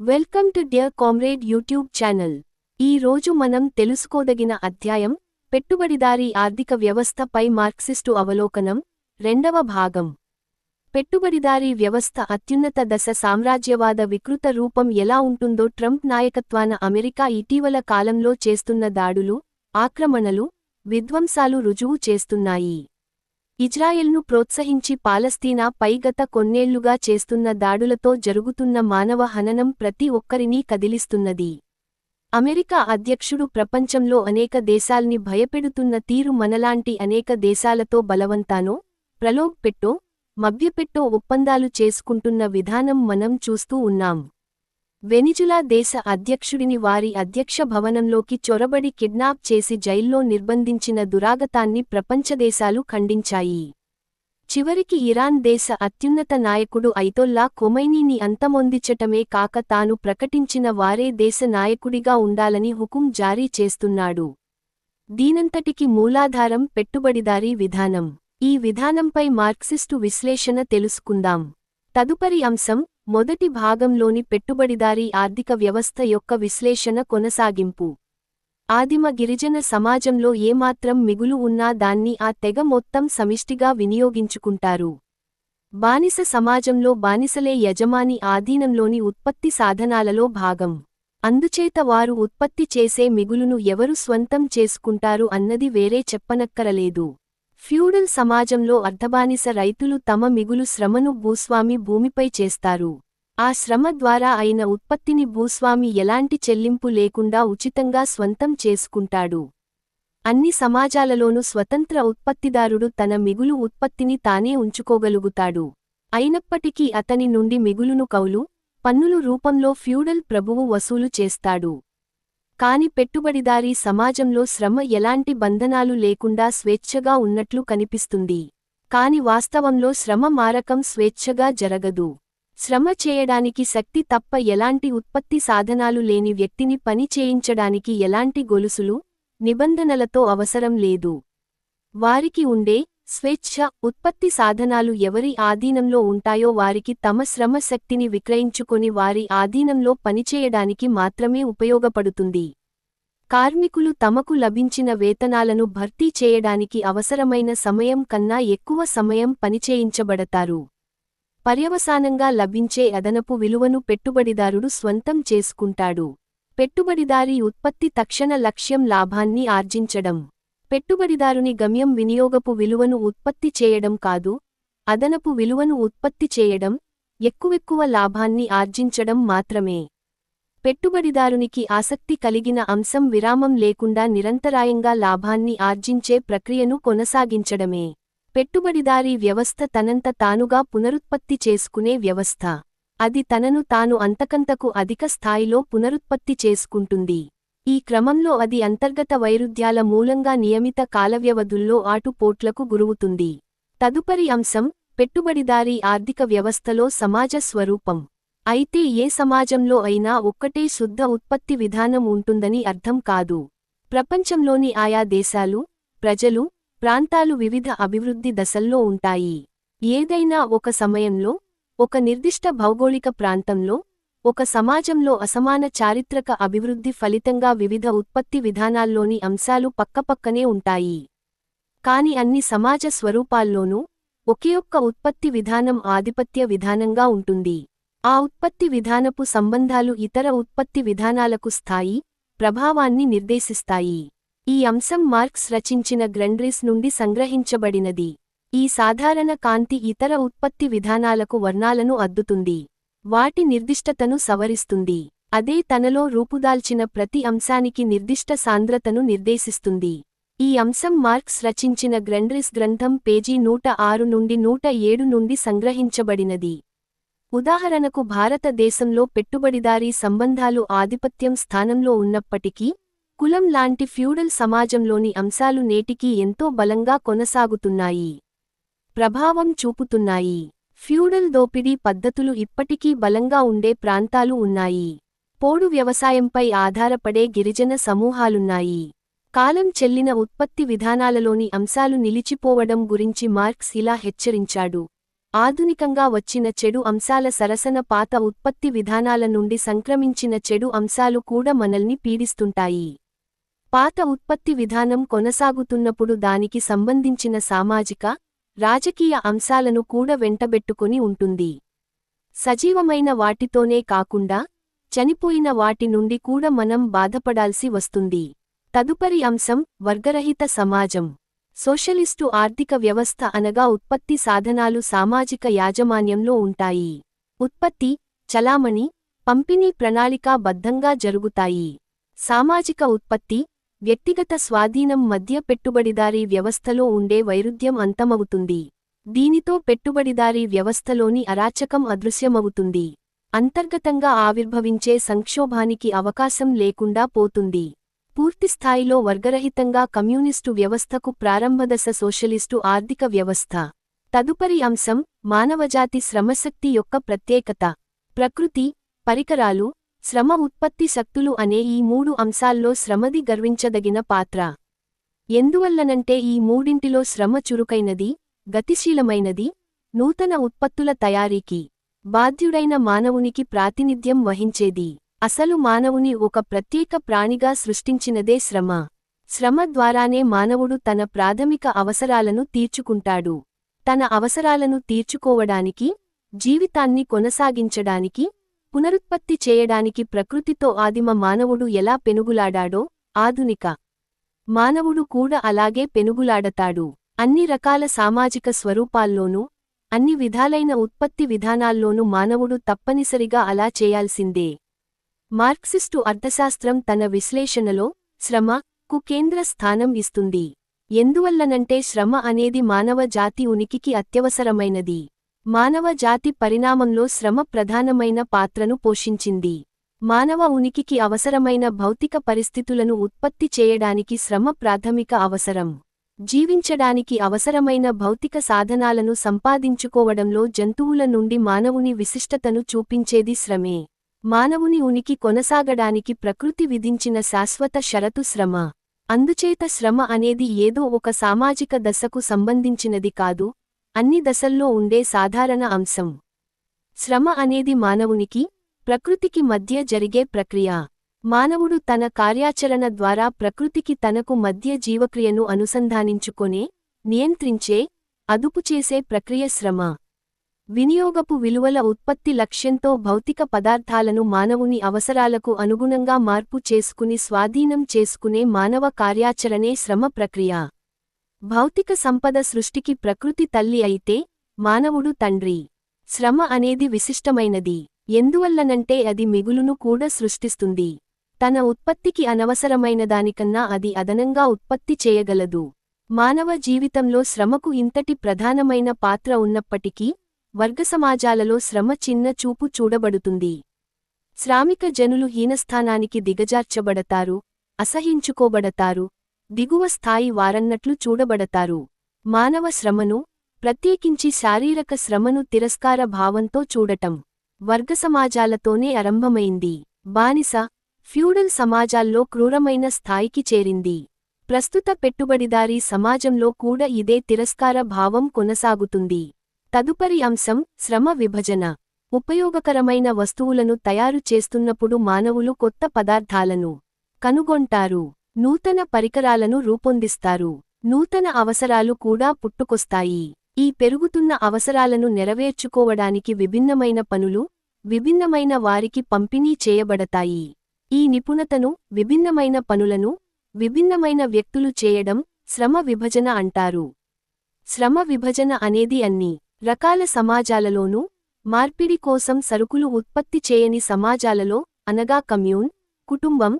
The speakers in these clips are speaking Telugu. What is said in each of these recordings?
Welcome to dear comrade YouTube channel. ఈ రోజు మనం తెలుసుకోదగిన అధ్యాయం పెట్టుబడిదారీ ఆర్థిక వ్యవస్థ పై మార్క్సిస్టు అవలోకనం, రెండవ భాగం. పెట్టుబడిదారీ వ్యవస్థ అత్యున్నత దశ సామ్రాజ్యవాద వికృత రూపం ఎలా ఉంటుందో ట్రంప్ నాయకత్వాన అమెరికా ఇటీవల కాలంలో చేస్తున్న దాడులు, ఆక్రమణలు, విధ్వంసాలు రుజువు చేస్తున్నాయి. ఇజ్రాయెల్ను ప్రోత్సహించి పాలస్తీనా పై గత కొన్నేళ్లుగా చేస్తున్న దాడులతో జరుగుతున్న మానవ హననం ప్రతి ఒక్కరినీ కదిలిస్తున్నది. అమెరికా అధ్యక్షుడు ప్రపంచంలో అనేక దేశాల్ని భయపెడుతున్న తీరు మనలాంటి అనేక దేశాలతో బలవంతానో, ప్రలోభపెట్టో, మభ్యపెట్టో ఒప్పందాలు చేసుకుంటున్న విధానం మనం చూస్తూ ఉన్నాం. వెనిజులా దేశ అధ్యక్షుడిని వారి అధ్యక్ష భవనంలోకి చొరబడి కిడ్నాప్ చేసి జైల్లో నిర్బంధించిన దురాగతాన్ని ప్రపంచదేశాలు ఖండించాయి. చివరికి ఇరాన్ దేశ అత్యున్నత నాయకుడు అయతొల్లా ఖొమైనీని అంతమొందించటమే కాక తాను ప్రకటించిన వారే దేశ నాయకుడిగా ఉండాలని హుకుం జారీ చేస్తున్నాడు. దీనంతటికి మూలాధారం పెట్టుబడిదారీ విధానం. ఈ విధానంపై మార్క్సిస్టు విశ్లేషణ తెలుసుకుందాం. తదుపరి అంశం, మొదటి భాగంలోని పెట్టుబడిదారీ ఆర్థిక వ్యవస్థ యొక్క విశ్లేషణ కొనసాగింపు. ఆదిమ గిరిజన సమాజంలో ఏమాత్రం మిగులు ఉన్నా దాన్ని ఆ తెగ మొత్తం సమిష్టిగా వినియోగించుకుంటారు. బానిస సమాజంలో బానిసలే యజమాని ఆధీనంలోని ఉత్పత్తి సాధనాలలో భాగం. అందుచేత వారు ఉత్పత్తి చేసే మిగులును ఎవరు స్వంతం చేసుకుంటారు అన్నది వేరే చెప్పనక్కరలేదు. ఫ్యూడల్ సమాజంలో అర్ధబానిస రైతులు తమ మిగులు శ్రమను భూస్వామి భూమిపై చేస్తారు. ఆ శ్రమ ద్వారా అయిన ఉత్పత్తిని భూస్వామి ఎలాంటి చెల్లింపు లేకుండా ఉచితంగా స్వంతం చేసుకుంటాడు. అన్ని సమాజాలలోనూ స్వతంత్ర ఉత్పత్తిదారుడు తన మిగులు ఉత్పత్తిని తానే ఉంచుకోగలుగుతాడు. అయినప్పటికీ అతని నుండి మిగులును కౌలు, పన్నులు రూపంలో ఫ్యూడల్ ప్రభువు వసూలు చేస్తాడు. కాని పెట్టుబడిదారీ సమాజంలో శ్రమ ఎలాంటి బంధనాలు లేకుండా స్వేచ్ఛగా ఉన్నట్లు కనిపిస్తుంది. కాని వాస్తవంలో శ్రమ మారకం స్వేచ్ఛగా జరగదు. శ్రమ చేయడానికి శక్తి తప్ప ఎలాంటి ఉత్పత్తి సాధనాలు లేని వ్యక్తిని పని చేయించడానికి ఎలాంటి గొలుసులు, నిబంధనలతో అవసరం లేదు. వారికి ఉండే స్వేచ్ఛ, ఉత్పత్తి సాధనాలు ఎవరి ఆధీనంలో ఉంటాయో వారికి తమ శ్రమ శక్తిని విక్రయించుకొని వారి ఆధీనంలో పనిచేయడానికి మాత్రమే ఉపయోగపడుతుంది. కార్మికులు తమకు లభించిన వేతనాలను భర్తీ చేయడానికి అవసరమైన సమయం కన్నా ఎక్కువ సమయం పనిచేయించబడతారు. పర్యవసానంగా లభించే అదనపు విలువను పెట్టుబడిదారుడు స్వంతం చేసుకుంటాడు. పెట్టుబడిదారీ ఉత్పత్తి తక్షణ లక్ష్యం లాభాన్ని ఆర్జించడం. పెట్టుబడిదారుని గమ్యం వినియోగపు విలువను ఉత్పత్తి చేయడం కాదు, అదనపు విలువను ఉత్పత్తి చేయడం, ఎక్కువెక్కువ లాభాన్ని ఆర్జించడం మాత్రమే. పెట్టుబడిదారునికి ఆసక్తి కలిగిన అంశం విరామం లేకుండా నిరంతరాయంగా లాభాన్ని ఆర్జించే ప్రక్రియను కొనసాగించడమే. పెట్టుబడిదారీ వ్యవస్థ తనంత తానుగా పునరుత్పత్తి చేసుకునే వ్యవస్థ. అది తనను తాను అంతకంతకు అధిక స్థాయిలో పునరుత్పత్తి చేసుకుంటుంది. ఈ క్రమంలో అది అంతర్గత వైరుధ్యాల మూలంగా నియమిత కాలవ్యవధుల్లో ఆటుపోట్లకు గురవుతుంది. తదుపరి అంశం, పెట్టుబడిదారీ ఆర్థిక వ్యవస్థలో సమాజ స్వరూపం. అయితే ఏ సమాజంలో అయినా ఒక్కటే శుద్ధ ఉత్పత్తి విధానం ఉంటుందని అర్థం కాదు. ప్రపంచంలోని ఆయా దేశాలు, ప్రజలు, ప్రాంతాలు వివిధ అభివృద్ధి దశల్లో ఉంటాయి. ఏదైనా ఒక సమయంలో, ఒక నిర్దిష్ట భౌగోళిక ప్రాంతంలో, ఒక సమాజంలో అసమాన చారిత్రక అభివృద్ధి ఫలితంగా వివిధ ఉత్పత్తి విధానాల్లోని అంశాలు పక్కపక్కనే ఉంటాయి. కాని అన్ని సమాజ స్వరూపాల్లోనూ ఒకేఒక్క ఉత్పత్తి విధానం ఆధిపత్య విధానంగా ఉంటుంది. ఆ ఉత్పత్తి విధానపు సంబంధాలు ఇతర ఉత్పత్తి విధానాలకు స్థాయి, ప్రభావాన్ని నిర్దేశిస్తాయి. ఈ అంశం మార్క్స్ రచించిన గ్రండ్రిస్ నుండి సంగ్రహించబడినది. ఈ సాధారణ కాంతి ఇతర ఉత్పత్తి విధానాలకు వర్ణాలను అద్దుతుంది. వాటి నిర్దిష్టతను సవరిస్తుంది. అదే తనలో రూపుదాల్చిన ప్రతి అంశానికి నిర్దిష్ట సాంద్రతను నిర్దేశిస్తుంది. ఈ అంశం మార్క్స్ రచించిన గ్రండ్రిస్ గ్రంథం పేజీ 106 నుండి 107 నుండి సంగ్రహించబడినది. ఉదాహరణకు భారతదేశంలో పెట్టుబడిదారీ సంబంధాలు ఆధిపత్యం స్థానంలో ఉన్నప్పటికీ, కులం లాంటి ఫ్యూడల్ సమాజంలోని అంశాలు నేటికీ ఎంతో బలంగా కొనసాగుతున్నాయి, ప్రభావం చూపుతున్నాయి. ఫ్యూడల్ దోపిడీ పద్ధతులు ఇప్పటికీ బలంగా ఉండే ప్రాంతాలు ఉన్నాయి. పోడు వ్యవసాయంపై ఆధారపడే గిరిజన సమూహాలున్నాయి. కాలం చెల్లిన ఉత్పత్తి విధానాలలోని అంశాలు నిలిచిపోవడం గురించి మార్క్స్ ఇలా హెచ్చరించాడు. ఆధునికంగా వచ్చిన చెడు అంశాల సరసన పాత ఉత్పత్తి విధానాల నుండి సంక్రమించిన చెడు అంశాలు కూడా మనల్ని పీడిస్తుంటాయి. పాత ఉత్పత్తి విధానం కొనసాగుతున్నప్పుడు దానికి సంబంధించిన సామాజిక, రాజకీయ అంశాలను కూడా వెంటబెట్టుకొని ఉంటుంది. సజీవమైన వాటితోనే కాకుండా చనిపోయిన వాటి నుండి కూడా మనం బాధపడాల్సి వస్తుంది. తదుపరి అంశం వర్గరహిత సమాజం. సోషలిస్టు ఆర్థిక వ్యవస్థ అనగా ఉత్పత్తి సాధనాలు సామాజిక యాజమాన్యంలో ఉంటాయి. ఉత్పత్తి, చలామణి, పంపిణీ ప్రణాళికాబద్ధంగా జరుగుతాయి. సామాజిక ఉత్పత్తి, వ్యక్తిగత స్వాధీనం మధ్య పెట్టుబడిదారీ వ్యవస్థలో ఉండే వైరుధ్యం అంతమవుతుంది. దీనితో పెట్టుబడిదారీ వ్యవస్థలోని అరాచకం అదృశ్యమవుతుంది. అంతర్గతంగా ఆవిర్భవించే సంక్షోభానికి అవకాశం లేకుండా పోతుంది. పూర్తిస్థాయిలో వర్గరహితంగా కమ్యూనిస్టు వ్యవస్థకు ప్రారంభదశ సోషలిస్టు ఆర్థిక వ్యవస్థ. తదుపరి అంశం మానవజాతి శ్రమశక్తి యొక్క ప్రత్యేకత. ప్రకృతి, పరికరాలు, శ్రమ ఉత్పత్తి శక్తులు అనే ఈ మూడు అంశాల్లో శ్రమది గర్వించదగిన పాత్ర. ఎందువల్లనంటే ఈ మూడింటిలో శ్రమ చురుకైనది, గతిశీలమైనది, నూతన ఉత్పత్తుల తయారీకి బాధ్యుడైన మానవునికి ప్రాతినిధ్యం వహించేది. అసలు మానవుని ఒక ప్రత్యేక ప్రాణిగా సృష్టించినదే శ్రమ. శ్రమ ద్వారానే మానవుడు తన ప్రాథమిక అవసరాలను తీర్చుకుంటాడు. తన అవసరాలను తీర్చుకోవడానికి, జీవితాన్ని కొనసాగించడానికి, పునరుత్పత్తి చేయడానికి ప్రకృతితో ఆదిమ మానవుడు ఎలా పెనుగులాడాడో, ఆధునిక మానవుడు కూడా అలాగే పెనుగులాడతాడు. అన్ని రకాల సామాజిక స్వరూపాల్లోనూ, అన్ని విధాలైన ఉత్పత్తి విధానాల్లోనూ మానవుడు తప్పనిసరిగా అలా చేయాల్సిందే. మార్క్సిస్టు అర్థశాస్త్రం తన విశ్లేషణలో శ్రమకు కేంద్ర స్థానం ఇస్తుంది. ఎందువల్లనంటే శ్రమ అనేది మానవ జాతి ఉనికికి అత్యవసరమైనది. మానవ జాతి పరిణామంలో శ్రమ ప్రధానమైన పాత్రను పోషించింది. మానవ ఉనికికి అవసరమైన భౌతిక పరిస్థితులను ఉత్పత్తి చేయడానికి శ్రమ ప్రాథమిక అవసరం. జీవించడానికి అవసరమైన భౌతిక సాధనాలను సంపాదించుకోవడంలో జంతువుల నుండి మానవుని విశిష్టతను చూపించేది శ్రమే. మానవుని ఉనికి కొనసాగడానికి ప్రకృతి విధించిన శాశ్వత షరతు శ్రమ. అందుచేత శ్రమ అనేది ఏదో ఒక సామాజిక దశకు సంబంధించినది కాదు, అన్ని దశల్లో ఉండే సాధారణ అంశం. శ్రమ అనేది మానవునికి, ప్రకృతికి మధ్య జరిగే ప్రక్రియ. మానవుడు తన కార్యాచరణ ద్వారా ప్రకృతికి తనకు మధ్య జీవక్రియను అనుసంధానించుకొనే, నియంత్రించే, అదుపుచేసే ప్రక్రియ శ్రమ. వినియోగపు విలువల ఉత్పత్తి లక్ష్యంతో భౌతిక పదార్థాలను మానవుని అవసరాలకు అనుగుణంగా మార్పు చేసుకుని స్వాధీనం చేసుకునే మానవ కార్యాచరణే శ్రమ ప్రక్రియ. భౌతిక సంపద సృష్టికి ప్రకృతి తల్లి అయితే, మానవుడు తండ్రి. శ్రమ అనేది విశిష్టమైనది. ఎందువల్లనంటే అది మిగులును కూడా సృష్టిస్తుంది. తన ఉత్పత్తికి అనవసరమైనదానికన్నా అది అదనంగా ఉత్పత్తి చేయగలదు. మానవ జీవితంలో శ్రమకు ఇంతటి ప్రధానమైన పాత్ర ఉన్నప్పటికీ, వర్గసమాజాలలో శ్రమ చిన్న చూపు చూడబడుతుంది. శ్రామిక జనులు హీనస్థానానికి దిగజార్చబడతారు, అసహించుకోబడతారు, దిగువ స్థాయి వారన్నట్లు చూడబడతారు. మానవ శ్రమను, ప్రత్యేకించి శారీరక శ్రమను తిరస్కార భావంతో చూడటం వర్గసమాజాలతోనే ఆరంభమైంది. బానిస, ఫ్యూడల్ సమాజాల్లో క్రూరమైన స్థాయికి చేరింది. ప్రస్తుత పెట్టుబడిదారీ సమాజంలో కూడా ఇదే తిరస్కార భావం కొనసాగుతుంది. తదుపరి అంశం శ్రమ విభజన. ఉపయోగకరమైన వస్తువులను తయారు చేస్తున్నప్పుడు మానవులు కొత్త పదార్థాలను కనుగొంటారు, నూతన పరికరాలను రూపొందిస్తారు, నూతన అవసరాలు కూడా పుట్టుకొస్తాయి. ఈ పెరుగుతున్న అవసరాలను నెరవేర్చుకోవడానికి విభిన్నమైన పనులు, విభిన్నమైన వారికి పంపిణీ చేయబడతాయి. ఈ నిపుణతను, విభిన్నమైన పనులను, విభిన్నమైన వ్యక్తులు చేయడం శ్రమ విభజన అంటారు. శ్రమ విభజన అనేది అన్ని రకాల సమాజాలలోనూ, మార్పిడి కోసం సరుకులు ఉత్పత్తి చేయని సమాజాలలో అనగా కమ్యూన్, కుటుంబం,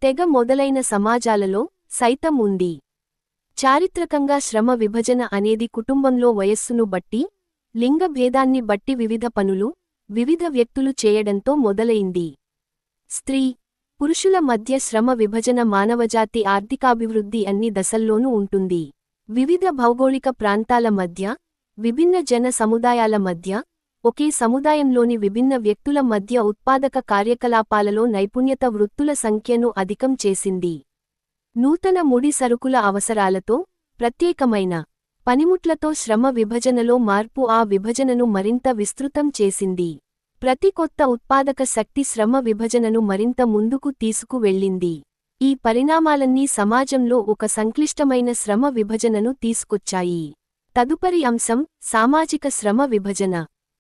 తెగ మొదలైన సమాజాలలో సైతం ఉంది. చారిత్రకంగా శ్రమ విభజన అనేది కుటుంబంలో వయస్సును బట్టి, లింగ భేదాన్ని బట్టి వివిధ పనులు, వివిధ వ్యక్తులు చేయడంతో మొదలైంది. స్త్రీ, పురుషుల మధ్య శ్రమ విభజన మానవజాతి ఆర్థికాభివృద్ధి అన్ని దశల్లోనూ ఉంటుంది. వివిధ భౌగోళిక ప్రాంతాల మధ్య, విభిన్న జన సముదాయాల మధ్య, ఒకే సముదాయంలోని విభిన్న వ్యక్తుల మధ్య ఉత్పాదక కార్యకలాపాలలో నైపుణ్యత వృత్తుల సంఖ్యను అధికం చేసింది. నూతన ముడి సరుకుల అవసరాలతో, ప్రత్యేకమైన పనిముట్లతో శ్రమ విభజనలో మార్పు ఆ విభజనను మరింత విస్తృతం చేసింది. ప్రతి కొత్త ఉత్పాదక శక్తి శ్రమ విభజనను మరింత ముందుకు తీసుకువెళ్ళింది. ఈ పరిణామాలన్నీ సమాజంలో ఒక సంక్లిష్టమైన శ్రమ విభజనను తీసుకొచ్చాయి. తదుపరి అంశం సామాజిక శ్రమ విభజన.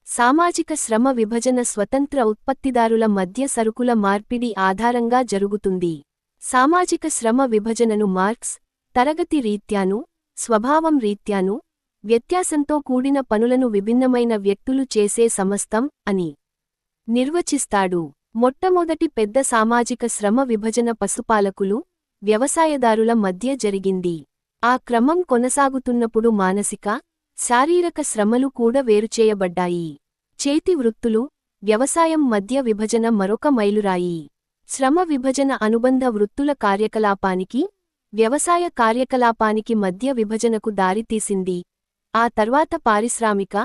సామాజిక శ్రమ విభజన స్వతంత్ర ఉత్పత్తిదారుల మధ్య సరుకుల మార్పిడి ఆధారంగా జరుగుతుంది. సామాజిక శ్రమ విభజనను మార్క్స్ తరగతి రీత్యాను, స్వభావం రీత్యాను, వ్యత్యాసంతో కూడిన పనులను విభిన్నమైన వ్యక్తులు చేసే సమస్తం అని నిర్వచిస్తాడు. మొట్టమొదటి పెద్ద సామాజిక శ్రమ విభజన పశుపాలకులు, వ్యవసాయదారుల మధ్య జరిగింది. ఆ క్రమం కొనసాగుతున్నప్పుడు మానసిక, శారీరక శ్రమలు కూడా వేరుచేయబడ్డాయి. చేతి వృత్తులు, వ్యవసాయం మధ్య విభజన మరొక మైలురాయి. శ్రమ విభజన అనుబంధ వృత్తుల కార్యకలాపానికి, వ్యవసాయ కార్యకలాపానికి మధ్య విభజనకు దారితీసింది. ఆ తర్వాత పారిశ్రామిక,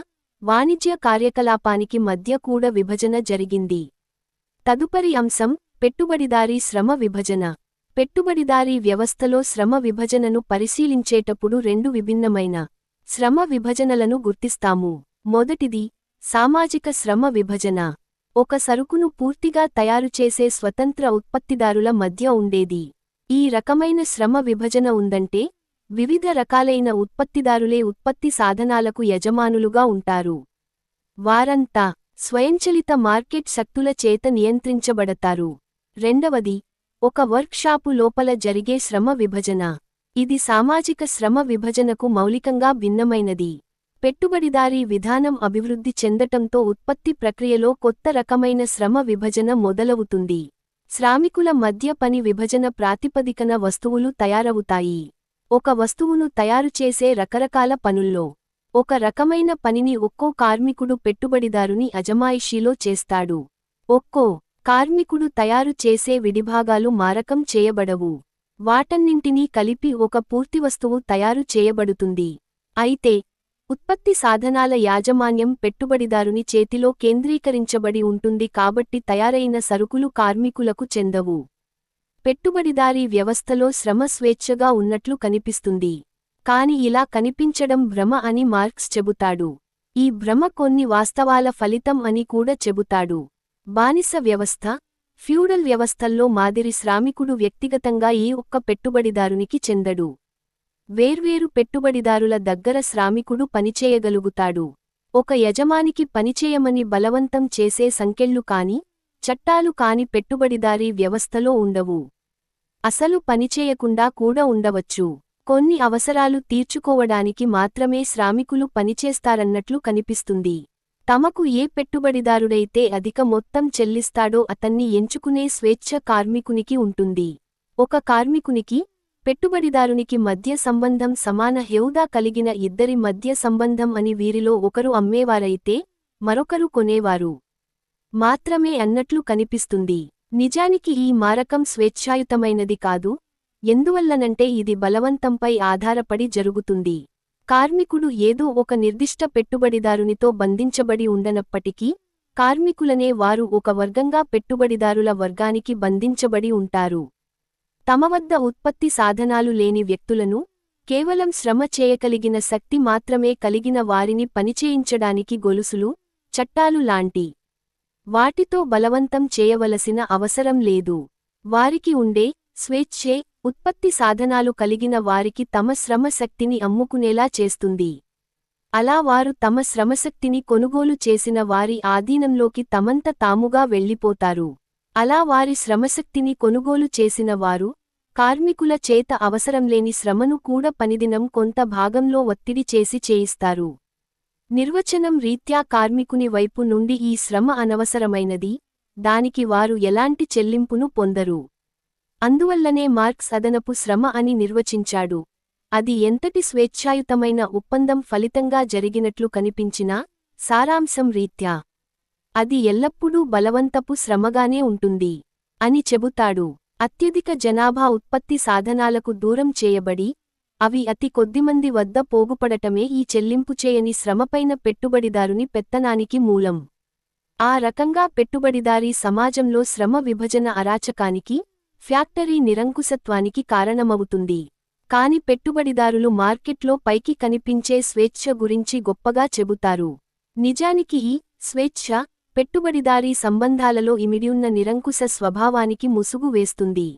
వాణిజ్య కార్యకలాపానికి మధ్య కూడా విభజన జరిగింది. తదుపరి అంశం పెట్టుబడిదారీ శ్రమ విభజన. పెట్టుబడిదారీ వ్యవస్థలో శ్రమ విభజనను పరిశీలించేటప్పుడు రెండు విభిన్నమైన శ్రమ విభజనలను గుర్తిస్తాము. మొదటిది సామాజిక శ్రమ విభజన. ఒక సరుకును పూర్తిగా తయారుచేసే స్వతంత్ర ఉత్పత్తిదారుల మధ్య ఉండేది. ఈ రకమైన శ్రమ విభజన ఉందంటే వివిధ రకాలైన ఉత్పత్తిదారులే ఉత్పత్తి సాధనాలకు యజమానులుగా ఉంటారు. వారంతా స్వయంచలిత మార్కెట్ శక్తుల చేత నియంత్రించబడతారు. రెండవది ఒక వర్క్షాపు లోపల జరిగే శ్రమ విభజన. ఇది సామాజిక శ్రమ విభజనకు మౌలికంగా భిన్నమైనది. పెట్టుబడిదారీ విధానం అభివృద్ధి చెందటంతో ఉత్పత్తి ప్రక్రియలో కొత్త రకమైన శ్రమ విభజన మొదలవుతుంది. శ్రామికుల మధ్య పని విభజన ప్రాతిపదికన వస్తువులు తయారవుతాయి. ఒక వస్తువును తయారుచేసే రకరకాల పనుల్లో ఒక రకమైన పనిని ఒక్కో కార్మికుడు పెట్టుబడిదారుని అజమాయిషీలో చేస్తాడు. ఒక్కో కార్మికుడు తయారు చేసే విడిభాగాలు మారకం చేయబడవు. వాటన్నింటినీ కలిపి ఒక పూర్తి వస్తువు తయారు చేయబడుతుంది. అయితే ఉత్పత్తి సాధనాల యాజమాన్యం పెట్టుబడిదారుని చేతిలో కేంద్రీకరించబడి ఉంటుంది కాబట్టి తయారైన సరుకులు కార్మికులకు చెందవు. పెట్టుబడిదారీ వ్యవస్థలో శ్రమ స్వేచ్ఛగా ఉన్నట్లు కనిపిస్తుంది. కాని ఇలా కనిపించడం భ్రమ అని మార్క్స్ చెబుతాడు. ఈ భ్రమ కొన్ని వాస్తవాల ఫలితం అని కూడా చెబుతాడు. బానిస వ్యవస్థ, ఫ్యూడల్ వ్యవస్థల్లో మాదిరి శ్రామికుడు వ్యక్తిగతంగా ఏ ఒక్క పెట్టుబడిదారునికి చెందడు. వేర్వేరు పెట్టుబడిదారుల దగ్గర శ్రామికుడు పనిచేయగలుగుతాడు. ఒక యజమానికి పనిచేయమని బలవంతం చేసే సంకెళ్ళు కాని, చట్టాలు కాని పెట్టుబడిదారీ వ్యవస్థలో ఉండవు. అసలు పనిచేయకుండా కూడా ఉండవచ్చు. కొన్ని అవసరాలు తీర్చుకోవడానికి మాత్రమే శ్రామికులు పనిచేస్తారన్నట్లు కనిపిస్తుంది. తమకు ఏ పెట్టుబడిదారుడైతే అధిక మొత్తం చెల్లిస్తాడో అతన్ని ఎంచుకునే స్వేచ్ఛ కార్మికునికి ఉంటుంది. ఒక కార్మికునికి, పెట్టుబడిదారునికి మధ్య సంబంధం సమాన హోదా కలిగిన ఇద్దరి మధ్య సంబంధం అని వీరిలో ఒకరు అమ్మేవారైతే మరొకరు కొనేవారు మాత్రమే అన్నట్లు కనిపిస్తుంది. నిజానికి ఈ మారకం స్వేచ్ఛాయుతమైనది కాదు. ఎందువల్లనంటే ఇది బలవంతంపై ఆధారపడి జరుగుతుంది. కార్మికుడు ఏదో ఒక నిర్దిష్ట పెట్టుబడిదారునితో బంధించబడి ఉండనప్పటికీ, కార్మికులనే వారు ఒక వర్గంగా పెట్టుబడిదారుల వర్గానికి బంధించబడి ఉంటారు. తమ వద్ద ఉత్పత్తి సాధనాలు లేని వ్యక్తులను, కేవలం శ్రమ చేయగలిగిన శక్తి మాత్రమే కలిగిన వారిని పనిచేయించడానికి గొలుసులు, చట్టాలు లాంటి వాటితో బలవంతం చేయవలసిన అవసరం లేదు. వారికి ఉండే స్వేచ్ఛే ఉత్పత్తి సాధనాలు కలిగిన వారికి తమ శ్రమశక్తిని అమ్ముకునేలా చేస్తుంది. అలా వారు తమ శ్రమశక్తిని కొనుగోలు చేసిన వారి ఆధీనంలోకి తమంత తాముగా వెళ్ళిపోతారు. అలా వారి శ్రమశక్తిని కొనుగోలు చేసిన వారు, కార్మికుల చేత అవసరంలేని శ్రమను కూడా పనిదినం కొంత భాగంలో ఒత్తిడి చేసి చేయిస్తారు. నిర్వచనం రీత్యా కార్మికుని వైపు నుండి ఈ శ్రమ అనవసరమైనది, దానికి వారు ఎలాంటి చెల్లింపును పొందరు. అందువల్లనే మార్క్స్ అదనపు శ్రమ అని నిర్వచించాడు. అది ఎంతటి స్వేచ్ఛాయుతమైన ఒప్పందం ఫలితంగా జరిగినట్లు కనిపించినా, సారాంశం రీత్యా అది ఎల్లప్పుడూ బలవంతపు శ్రమగానే ఉంటుంది అని చెబుతాడు. అత్యధిక జనాభా ఉత్పత్తి సాధనాలకు దూరం చేయబడి, అవి అతి కొద్దిమంది వద్ద పోగుపడటమే ఈ చెల్లింపు చేయని శ్రమపైన పెట్టుబడిదారుని పెత్తనానికి మూలం. ఆ రకంగా పెట్టుబడిదారీ సమాజంలో శ్రమ విభజన అరాచకానికి, ఫ్యాక్టరీ నిరంకుశత్వానికి కారణమవుతుంది. కాని పెట్టుబడిదారులు మార్కెట్లో పైకి కనిపించే స్వేచ్ఛ గురించి గొప్పగా చెబుతారు. నిజానికి ఈ స్వేచ్ఛ పెట్టుబడిదారీ సంబంధాలలో ఇమిడియున్న నిరంకుశ స్వభావానికి ముసుగు వేస్తుంది.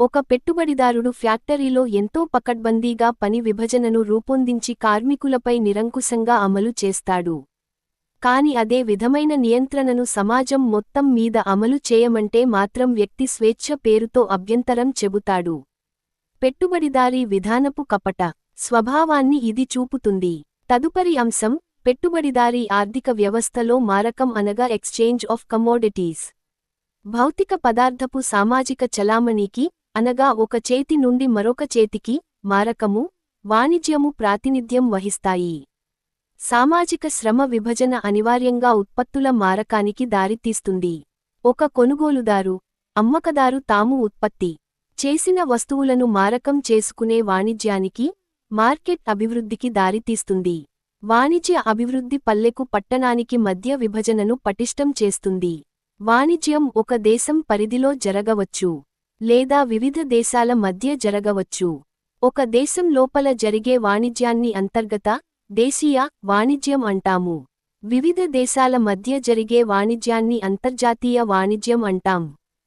ఒక పెట్టుబడిదారుడు ఫ్యాక్టరీలో ఎంతో పకడ్బందీగా పని విభజనను రూపొందించి కార్మికులపై నిరంకుశంగా అమలు చేస్తాడు. కాని అదే విధమైన నియంత్రణను సమాజం మొత్తం మీద అమలు చేయమంటే మాత్రం వ్యక్తి స్వేచ్ఛ పేరుతో అభ్యంతరం చెబుతాడు. పెట్టుబడిదారీ విధానపు కపట స్వభావాన్ని ఇది చూపుతుంది. తదుపరి అంశం పెట్టుబడిదారీ ఆర్థిక వ్యవస్థలో మారకం అనగా ఎక్స్చేంజ్ ఆఫ్ కమోడిటీస్. భౌతిక పదార్థపు సామాజిక చలామణికి అనగా ఒక చేతి నుండి మరొక చేతికి మారకము, వాణిజ్యము ప్రాతినిధ్యం వహిస్తాయి. సామాజిక శ్రమ విభజన అనివార్యంగా ఉత్పత్తుల మారకానికి దారితీస్తుంది. ఒక కొనుగోలుదారు, అమ్మకదారు తాము ఉత్పత్తి చేసిన వస్తువులను మారకం చేసుకునే వాణిజ్యానికి, మార్కెట్ అభివృద్ధికి దారితీస్తుంది. వాణిజ్య అభివృద్ధి పల్లెకు పట్టణానికి మధ్య విభజనను పటిష్టం చేస్తుంది. వాణిజ్యం ఒక దేశం పరిధిలో జరగవచ్చు, లేదా వివిధ దేశాల మధ్య జరగవచ్చు. ఒక దేశం లోపల జరిగే వాణిజ్యాన్ని అంతర్గత, దేశీయ వాణిజ్యం అంటాము. వివిధ దేశాల మధ్య జరిగే వాణిజ్యాన్ని అంతర్జాతీయ వాణిజ్యం అంటాం.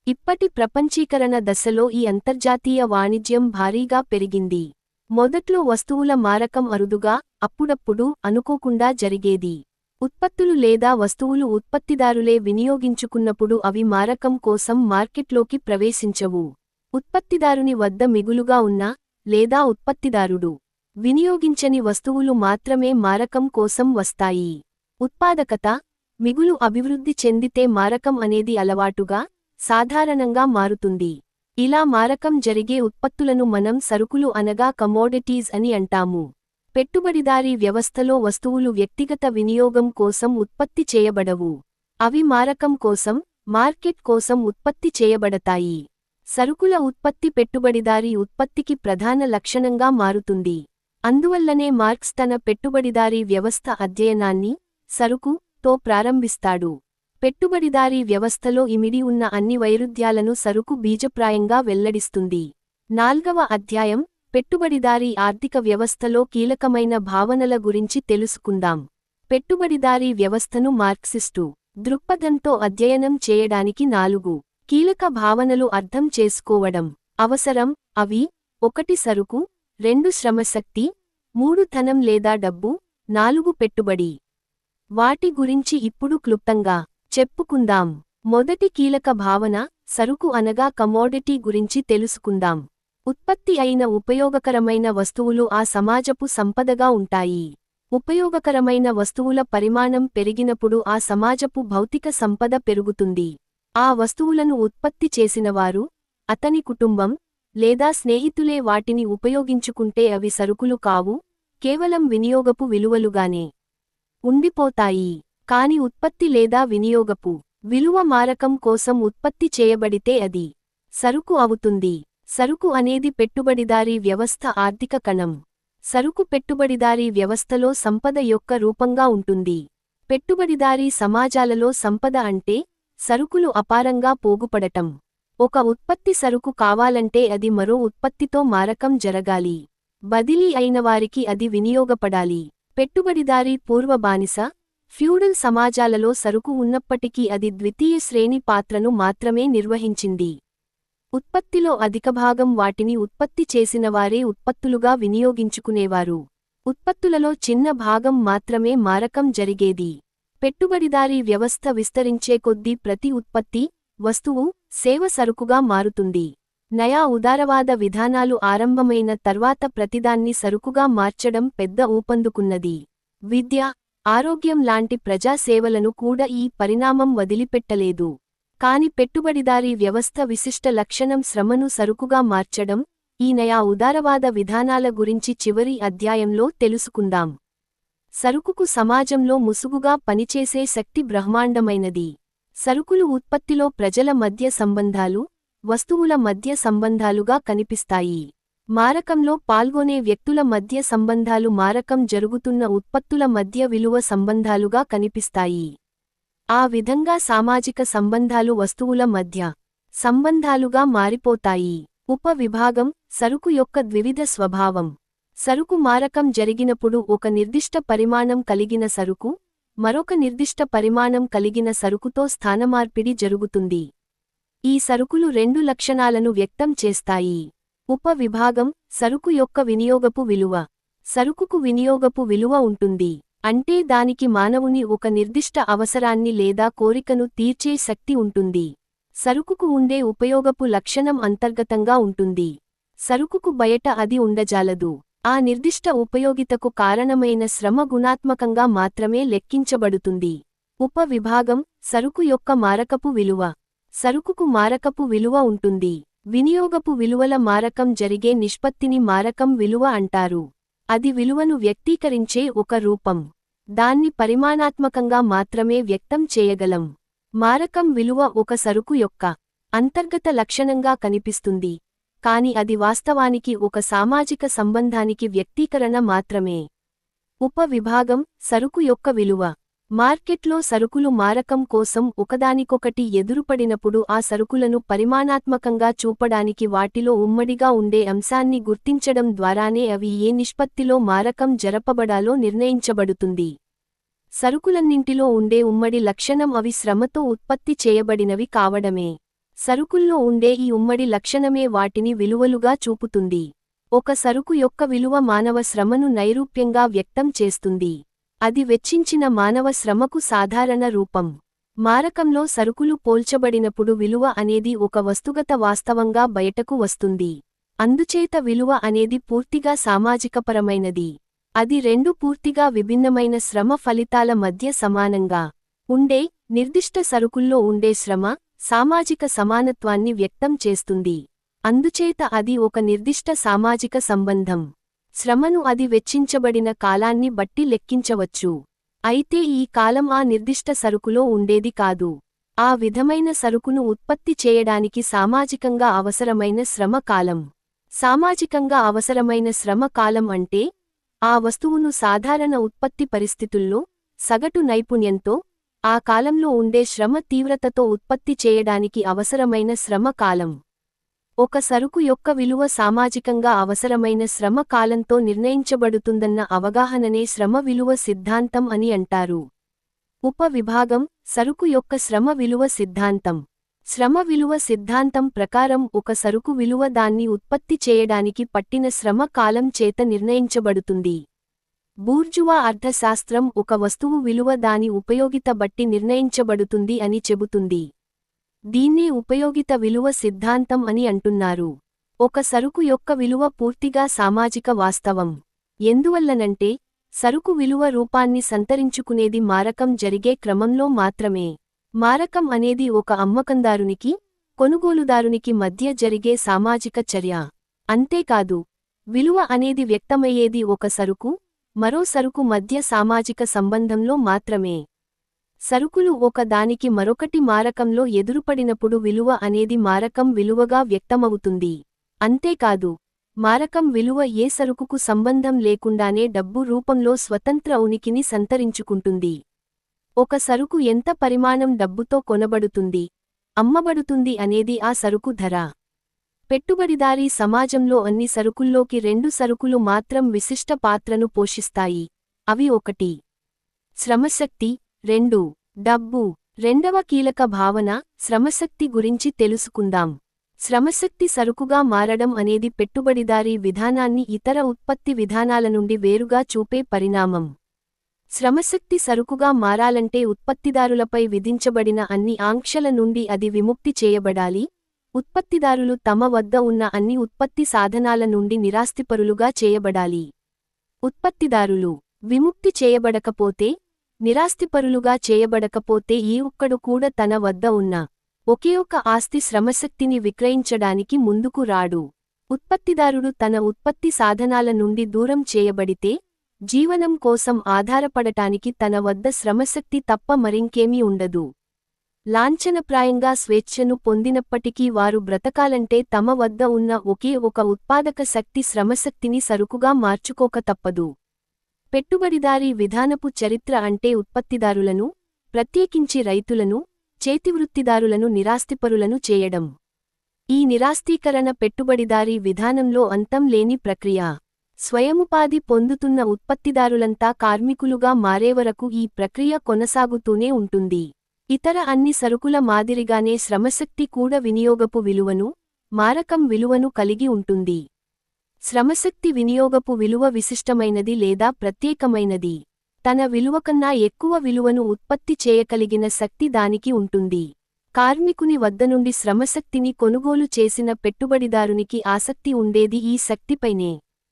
ఇప్పటి ప్రపంచీకరణ దశలో ఈ అంతర్జాతీయ వాణిజ్యం భారీగా పెరిగింది. మొదట్లో వస్తువుల మారకం అరుదుగా, అప్పుడప్పుడు అనుకోకుండా జరిగేది. ఉత్పత్తులు లేదా వస్తువులు ఉత్పత్తిదారులే వినియోగించుకున్నప్పుడు అవి మారకం కోసం మార్కెట్లోకి ప్రవేశించవు. ఉత్పత్తిదారుని వద్ద మిగులుగా ఉన్న, లేదా ఉత్పత్తిదారుడు వినియోగించని వస్తువులు మాత్రమే మారకం కోసం వస్తాయి. ఉత్పాదకత, మిగులు అభివృద్ధి చెందితే మారకం అనేది అలవాటుగా, సాధారణంగా మారుతుంది. ఇలా మారకం జరిగే ఉత్పత్తులను మనం సరుకులు అనగా కమోడిటీస్ అని అంటాము. పెట్టుబడిదారీ వ్యవస్థలో వస్తువులు వ్యక్తిగత వినియోగం కోసం ఉత్పత్తి చేయబడవు. అవి మారకం కోసం, మార్కెట్ కోసం ఉత్పత్తి చేయబడతాయి. సరుకుల ఉత్పత్తి పెట్టుబడిదారీ ఉత్పత్తికి ప్రధాన లక్షణంగా మారుతుంది. అందువల్లనే మార్క్స్ తన పెట్టుబడిదారీ వ్యవస్థ అధ్యయనాన్ని సరుకు తో ప్రారంభిస్తాడు. పెట్టుబడిదారీ వ్యవస్థలో ఇమిడి ఉన్న అన్ని వైరుధ్యాలను సరుకు బీజప్రాయంగా వెల్లడిస్తుంది. 4వ అధ్యాయం పెట్టుబడిదారీ ఆర్థిక వ్యవస్థలో కీలకమైన భావనల గురించి తెలుసుకుందాం. పెట్టుబడిదారీ వ్యవస్థను మార్క్సిస్టు దృక్పథంతో అధ్యయనం చేయడానికి 4 కీలక భావనలు అర్థం చేసుకోవడం అవసరం. అవి 1 సరుకు, 2 శ్రమశక్తి, 3 ధనం లేదా డబ్బు, 4 పెట్టుబడి. వాటి గురించి ఇప్పుడు క్లుప్తంగా చెప్పుకుందాం. మొదటి కీలక భావన సరుకు అనగా కమోడిటీ గురించి తెలుసుకుందాం. ఉత్పత్తి అయిన ఉపయోగకరమైన వస్తువులు ఆ సమాజపు సంపదగా ఉంటాయి. ఉపయోగకరమైన వస్తువుల పరిమాణం పెరిగినప్పుడు ఆ సమాజపు భౌతిక సంపద పెరుగుతుంది. ఆ వస్తువులను ఉత్పత్తి చేసినవారు, అతని కుటుంబం, లేదా స్నేహితులే వాటిని ఉపయోగించుకుంటే అవి సరుకులు కావు, కేవలం వినియోగపు విలువలుగానే ఉండిపోతాయి. కాని ఉత్పత్తి లేదా వినియోగపు విలువ మారకం కోసం ఉత్పత్తి చేయబడితే అది సరుకు అవుతుంది. సరుకు అనేది పెట్టుబడిదారీ వ్యవస్థ ఆర్థిక కణం. సరుకు పెట్టుబడిదారీ వ్యవస్థలో సంపద యొక్క రూపంగా ఉంటుంది. పెట్టుబడిదారీ సమాజాలలో సంపద అంటే సరుకులు అపారంగా పోగుపడటం. ఒక ఉత్పత్తి సరుకు కావాలంటే అది మరో ఉత్పత్తితో మారకం జరగాలి. బదిలీ అయినవారికి అది వినియోగపడాలి. పెట్టుబడిదారీ పూర్వ బానిస, ఫ్యూడల్ సమాజాలలో సరుకు ఉన్నప్పటికీ అది ద్వితీయ శ్రేణి పాత్రను మాత్రమే నిర్వహించింది. ఉత్పత్తిలో అధికభాగం వాటిని ఉత్పత్తి చేసినవారే ఉత్పత్తులుగా వినియోగించుకునేవారు. ఉత్పత్తులలో చిన్న భాగం మాత్రమే మారకం జరిగేది. పెట్టుబడిదారీ వ్యవస్థ విస్తరించే కొద్దీ ప్రతి ఉత్పత్తి, వస్తువు, సేవ సరుకుగా మారుతుంది. నయా ఉదారవాద విధానాలు ఆరంభమైన తర్వాత ప్రతిదాన్ని సరుకుగా మార్చడం పెద్ద ఊపందుకున్నది. విద్య, ఆరోగ్యం లాంటి ప్రజా సేవలను కూడా ఈ పరిణామం వదిలిపెట్టలేదు. కాని పెట్టుబడిదారీ వ్యవస్థ విశిష్ట లక్షణం శ్రమను సరుకుగా మార్చడం. ఈ నయా ఉదారవాద విధానాల గురించి చివరి అధ్యాయంలో తెలుసుకుందాం. సరుకుకు సమాజంలో ముసుగుగా పనిచేసే శక్తి బ్రహ్మాండమైనది. సరుకులు ఉత్పత్తిలో ప్రజల మధ్య సంబంధాలు, వస్తువుల మధ్య సంబంధాలుగా కనిపిస్తాయి. మారకంలో పాల్గొనే వ్యక్తుల మధ్య సంబంధాలు మారకం జరుగుతున్న ఉత్పత్తుల మధ్య విలువ సంబంధాలుగా కనిపిస్తాయి. ఆ విధంగా సామాజిక సంబంధాలు వస్తువుల మధ్య సంబంధాలుగా మారిపోతాయి. ఉపవిభాగం సరుకు యొక్క ద్వివిధ స్వభావం. సరుకు మారకం జరిగినప్పుడు ఒక నిర్దిష్ట పరిమాణం కలిగిన సరుకు మరొక నిర్దిష్ట పరిమాణం కలిగిన సరుకుతో స్థానమార్పిడి జరుగుతుంది. ఈ సరుకులు రెండు లక్షణాలను వ్యక్తం చేస్తాయి. ఉపవిభాగం సరుకు యొక్క వినియోగపు విలువ. సరుకుకు వినియోగపు విలువ ఉంటుంది, అంటే దానికి మానవుని ఒక నిర్దిష్ట అవసరాన్ని లేదా కోరికను తీర్చే శక్తి ఉంటుంది. సరుకుకు ఉండే ఉపయోగపు లక్షణం అంతర్గతంగా ఉంటుంది. సరుకుకు బయట అది ఉండజాలదు. ఆ నిర్దిష్ట ఉపయోగితకు కారణమైన శ్రమ గుణాత్మకంగా మాత్రమే లెక్కించబడుతుంది. ఉపవిభాగం సరుకు యొక్క మారకపు విలువ. సరుకుకు మారకపు విలువ ఉంటుంది. వినియోగపు విలువల మారకం జరిగే నిష్పత్తిని మారకం విలువ అంటారు. అది విలువను వ్యక్తీకరించే ఒక రూపం. దాన్ని పరిమాణాత్మకంగా మాత్రమే వ్యక్తం చేయగలం. మారకం విలువ ఒక సరుకు యొక్క అంతర్గత లక్షణంగా కనిపిస్తుంది, కాని అది వాస్తవానికి ఒక సామాజిక సంబంధానికి వ్యక్తీకరణ మాత్రమే. ఉపవిభాగం సరుకు యొక్క విలువ. మార్కెట్లో సరుకులు మారకం కోసం ఒకదానికొకటి ఎదురుపడినప్పుడు ఆ సరుకులను పరిమాణాత్మకంగా చూపడానికి వాటిలో ఉమ్మడిగా ఉండే అంశాన్ని గుర్తించడం ద్వారానే అవి ఏ నిష్పత్తిలో మారకం జరపబడాలో నిర్ణయించబడుతుంది. సరుకులన్నింటిలో ఉండే ఉమ్మడి లక్షణం అవి శ్రమతో ఉత్పత్తి చేయబడినవి కావడమే. సరుకుల్లో ఉండే ఈ ఉమ్మడి లక్షణమే వాటిని విలువలుగా చూపుతుంది. ఒక సరుకు యొక్క విలువ మానవ శ్రమను నైరూప్యంగా వ్యక్తం చేస్తుంది. అది వెచ్చించిన మానవ శ్రమకు సాధారణ రూపం. మారకంలో సరుకులు పోల్చబడినప్పుడు విలువ అనేది ఒక వస్తుగత వాస్తవంగా బయటకు వస్తుంది. అందుచేత విలువ అనేది పూర్తిగా సామాజికపరమైనది. అది రెండు పూర్తిగా విభిన్నమైన శ్రమ ఫలితాల మధ్య సమానంగా ఉండే నిర్దిష్ట సరుకుల్లో ఉండే శ్రమ సామాజిక సమానత్వాన్ని వ్యక్తం చేస్తుంది. అందుచేత అది ఒక నిర్దిష్ట సామాజిక సంబంధం. శ్రమను అది వెచ్చించబడిన కాలాన్ని బట్టి లెక్కించవచ్చు. అయితే ఈ కాలం ఆ నిర్దిష్ట సరుకులో ఉండేది కాదు. ఆ విధమైన సరుకును ఉత్పత్తి చేయడానికి సామాజికంగా అవసరమైన శ్రమ కాలం. సామాజికంగా అవసరమైన శ్రమ కాలం అంటే ఆ వస్తువును సాధారణ ఉత్పత్తి పరిస్థితుల్లో సగటు నైపుణ్యంతో ఆ కాలంలో ఉండే శ్రమ తీవ్రతతో ఉత్పత్తి చేయడానికి అవసరమైన శ్రమ కాలం. ఒక సరుకు యొక్క విలువ సామాజికంగా అవసరమైన శ్రమ కాలంతో నిర్ణయించబడుతుందన్న అవగాహననే శ్రమ విలువ సిద్ధాంతం అని అంటారు. ఉపవిభాగం సరుకు యొక్క శ్రమ విలువ సిద్ధాంతం. శ్రమ విలువ సిద్ధాంతం ప్రకారం ఒక సరుకు విలువ దాన్ని ఉత్పత్తి చేయడానికి పట్టిన శ్రమ కాలం చేత నిర్ణయించబడుతుంది. బూర్జువా అర్థశాస్త్రం ఒక వస్తువు విలువ దాని ఉపయోగిత బట్టి నిర్ణయించబడుతుంది అని చెబుతుంది. దీన్నే ఉపయోగిత విలువ సిద్ధాంతం అని అంటున్నారు. ఒక సరుకు యొక్క విలువ పూర్తిగా సామాజిక వాస్తవం. ఎందువల్లనంటే సరుకు విలువ రూపాన్ని సంతరించుకునేది మారకం జరిగే క్రమంలో మాత్రమే. మారకం అనేది ఒక అమ్మకందారునికి కొనుగోలుదారునికి మధ్య జరిగే సామాజిక చర్య. అంతేకాదు, విలువ అనేది వ్యక్తమయ్యేది ఒక సరుకు మరో సరుకు మధ్య సామాజిక సంబంధంలో మాత్రమే. సరుకులు ఒక దానికి మరొకటి మారకంలో ఎదురుపడినప్పుడు విలువ అనేది మారకం విలువగా వ్యక్తమవుతుంది. అంతేకాదు, మారకం విలువ ఏ సరుకుకు సంబంధం లేకుండానే డబ్బు రూపంలో స్వతంత్ర ఉనికిని సంతరించుకుంటుంది. ఒక సరుకు ఎంత పరిమాణం డబ్బుతో కొనబడుతుంది, అమ్మబడుతుంది అనేది ఆ సరుకు ధర. పెట్టుబడిదారీ సమాజంలో అన్ని సరుకుల్లోకి రెండు సరుకులు మాత్రం విశిష్ట పాత్రను పోషిస్తాయి. అవి ఒకటి శ్రమశక్తి, రెండు డబ్బు. రెండవ కీలక భావన శ్రమశక్తి గురించి తెలుసుకుందాం. శ్రమశక్తి సరుకుగా మారడం అనేది పెట్టుబడిదారీ విధానాన్ని ఇతర ఉత్పత్తి విధానాల నుండి వేరుగా చూపే పరిణామం. శ్రమశక్తి సరుకుగా మారాలంటే ఉత్పత్తిదారులపై విధించబడిన అన్ని ఆంక్షల నుండి అది విముక్తి చేయబడాలి. ఉత్పత్తిదారులు తమ వద్ద ఉన్న అన్ని ఉత్పత్తి సాధనాల నుండి నిరాస్తిపరులుగా చేయబడాలి. ఉత్పత్తిదారులు విముక్తి చేయబడకపోతే, నిరాస్తిపరులుగా చేయబడకపోతే ఏ ఒక్కడు కూడా తన వద్ద ఉన్న ఒకే ఒక ఆస్తి శ్రమశక్తిని విక్రయించడానికి ముందుకు రాడు. ఉత్పత్తిదారుడు తన ఉత్పత్తి సాధనాల నుండి దూరం చేయబడితే, జీవనం కోసం ఆధారపడటానికి తన వద్ద శ్రమశక్తి తప్ప మరింకేమీ ఉండదు. లాంఛనప్రాయంగా స్వేచ్ఛను పొందినప్పటికీ వారు బ్రతకాలంటే తమ వద్ద ఉన్న ఒకే ఒక ఉత్పాదక శక్తి శ్రమశక్తిని సరుకుగా మార్చుకోక తప్పదు. పెట్టుబడిదారీ విధానపు చరిత్ర అంటే ఉత్పత్తిదారులను, ప్రత్యేకించి రైతులను, చేతివృత్తిదారులను నిరాస్తిపరులను చేయడం. ఈ నిరాస్తీకరణ పెట్టుబడిదారీ విధానంలో అంతం లేని ప్రక్రియ. స్వయముపాధి పొందుతున్న ఉత్పత్తిదారులంతా కార్మికులుగా మారేవరకు ఈ ప్రక్రియ కొనసాగుతూనే ఉంటుంది. ఇతర అన్ని సరుకుల మాదిరిగానే శ్రమశక్తి కూడా వినియోగపు విలువను, మారకం విలువను కలిగి ఉంటుంది. శ్రమశక్తి వినియోగపు విలువ విశిష్టమైనది లేదా ప్రత్యేకమైనది. తన విలువకన్నా ఎక్కువ విలువను ఉత్పత్తి చేయగలిగిన శక్తి దానికి ఉంటుంది. కార్మికుని వద్దనుండి శ్రమశక్తిని కొనుగోలు చేసిన పెట్టుబడిదారునికి ఆసక్తి ఉండేది ఈ శక్తిపైనే.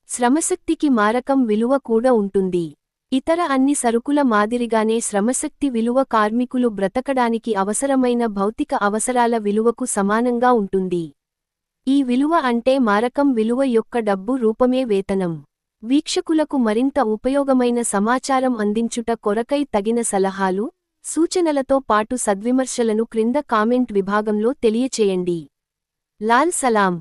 శ్రమశక్తికి మారకం విలువ కూడా ఉంటుంది. ఇతర అన్ని సరుకుల మాదిరిగానే శ్రమశక్తి విలువ కార్మికులు బ్రతకడానికి అవసరమైన భౌతిక అవసరాల విలువకు సమానంగా ఉంటుంది. ఈ విలువ అంటే మారకం విలువ యొక్క డబ్బు రూపమే వేతనం. వీక్షకులకు మరింత ఉపయోగమైన సమాచారం అందించుట కొరకై తగిన సలహాలు, సూచనలతో పాటు సద్విమర్శలను క్రింద కామెంట్ విభాగంలో తెలియచేయండి. లాల్ సలాం.